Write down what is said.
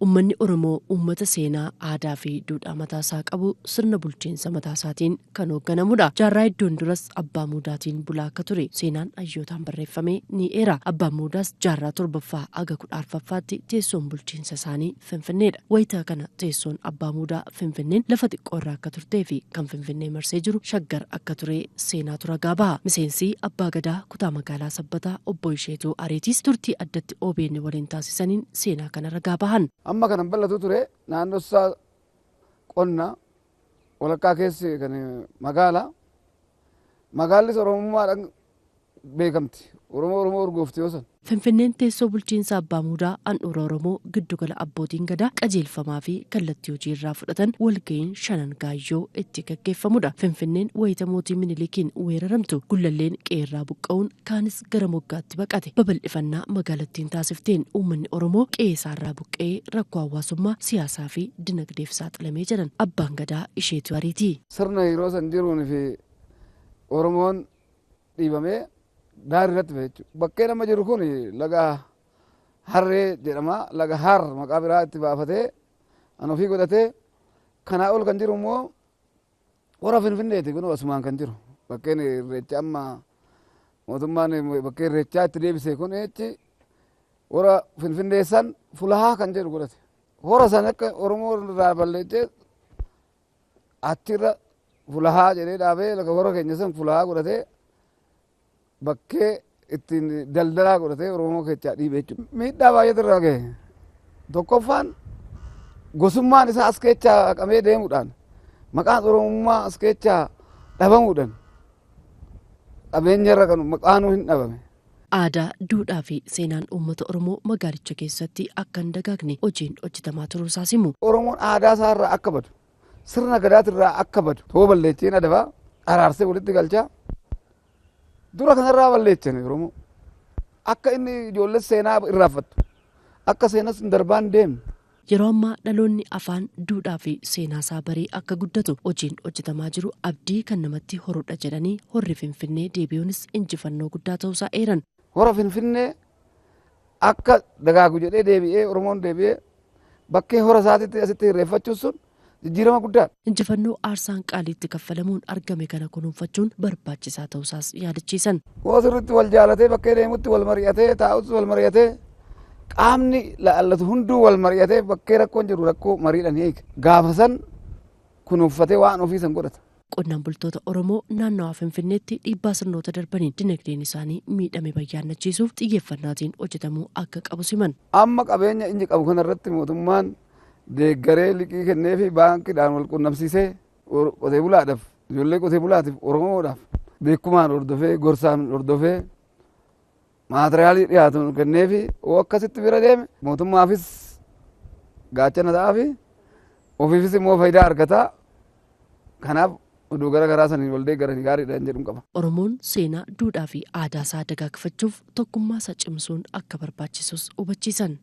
Uummanni Oromoo uummata seenaa, aadaa fi duudhaa mataasaa qabu sirna bulchiinsa mataasaatiin kan hoogganamudha. Jaarraa iddoon duras abbaa muudaatiin bulaa akka ture seenaan hayyootaan barreeffamee ni eera. Abbaan muudaas jaarraa torbaffaa hanga 14ffaatti teessoon bulchiinsa isaanii Finfinneedha. Wayitaa kana teessoon abbaa muudaa Finfinneen lafa xiqqoo irraa akka turtee fi kan Finfinnee marsee jiru Shaggar akka ture seenaatu ragaa baha. Miseensi abbaa gadaa kutaa magaalaa Sabbataa obbo Isheetuu Areetiis turtii addatti OBN waliin taasisaniin seenaa kana ragaa bahan. Amma kanan bal'atu ture naannoo isaa qonna walakkaa keessi kan magaalli Oromummaadhaan beekamti. Oromoo urgoofti yoo san. Finfinneen teessoo bulchiinsa abbaa muudaa handhuura Oromoo giddugala abbootiin gadaa qajeelfamaa fi kallattii hojii irraa fudhatan walga'iin shanan gaayyoo itti gaggeeffamudha. Finfinneen wayita mootii Minilikiin weeraramtu gullalleen qeerraa buqqa'uun kaanis gara moggaatti baqate. Babal'ifannaa magaalattiin taasifteen uummanni Oromoo qe'eesaarraa buqqa'ee rakkoo hawaasummaa siyaasaa fi dinagdeef saaxilamee jiran abbaan gadaa Isheetuu Areetii. Sirna yeroo san jiruun fi Oromoon dhiibamee daarii irratti fe'e jechuudha. Bakkee nama jiru kun laga Harree jedhama. Laga Har maqaa biraa itti baafatee an ofii godhatee kanaa ol kan jiru immoo hora Finfinneeti kun asumaan kan jiru. Bakkeen irreecha amma mootummaan bakkee irreechaa itti deebise kun jechi hora Finfinnee san Fulahaa kan jedhu godhate. Hora san akka Oromoo irraa balleessee achirra Fulahaa jedhee dhaabee laga hora keenya san Fulahaa godhatee bakkee ittiin daldalaa godhatee Oromoo keessaa dhiibee jechuudha. Miidhaa baay'eetu irraa gahe. Tokkoffaan gosummaan isaa as keessaa qabee deemuudhaan maqaan Oromummaa as keessaa dhabamuudhaan qabeenya irra kan maqaanuu hin dhabame. Aadaa, duudhaa fi seenaan uummata Oromoo magaalicha keessatti akka hin dagaagne hojiin hojjetamaa turuusaas himu. Oromoon aadaa isaa irraa akka badu, sirna gadaati irraa akka badu, too balleettiin adabaa araarsee walitti galchaa. Dura kanarraa balleechan Oromoo akka inni ijoollee seenaa irraanfattu akka seenas darbaan deemne. Yeroo ammaa dhaloonni afaan duudhaa fi seenaa isaa baree akka guddatu hojiin hojjetamaa jiru abdii kan namatti horudha jedhanii horri Finfinnee deebi'uunis injifannoo guddaa ta'uusaa eeran. Hora Finfinnee akka dagaagu jedhee deebi'ee Oromoon deebi'ee bakkee hora isaatitti asitti hirreeffachuun sun jijjiirama guddaadha. Injifannoo aarsaan qaaliitti kaffalamuun argame kana kunuunfachuun barbaachisaa ta'uusaas yaadachiisan. Hoo sirriitti wal jaalatee bakkee deemutti wal mari'atee taa'utti wal mari'atee qaamni laallatu hunduu wal mari'atee bakkee rakkoon jiru rakkoo mariidhaan hiika. Gaafa san kunuunfatee waan ofii san godhata. Qonnaan bultoota Oromoo naannawaa Finfinneetti dhiibbaa sirnoota darbaniin dinagdeen isaanii miidhame bayyaannachiisuuf xiyyeeffannaatiin hojjetamuu akka qabu siman. Amma qabeenya inni qabu kanarratti mootummaan deeggaree liqii kennee fi baankiidhaan wal qunnamsiisee qotee bulaadhaaf ijoollee qotee bulaatiif Oromoodhaaf beekumaan hordofee gorsaan hordofee maatiriyaalii dhiyaatu kennee fi akkasitti bira deeme mootummaafis gaachana ta'aa fi ofiifis immoo faayidaa argataa. Kanaaf oduu gara garaa saniin wal deeggaranii gaariidhaan jedhu qaba. Oromoon seenaa, duudhaa fi aadaa isaa dagaagfachuuf tokkummaa isaa cimsuun akka barbaachisus hubachiisan.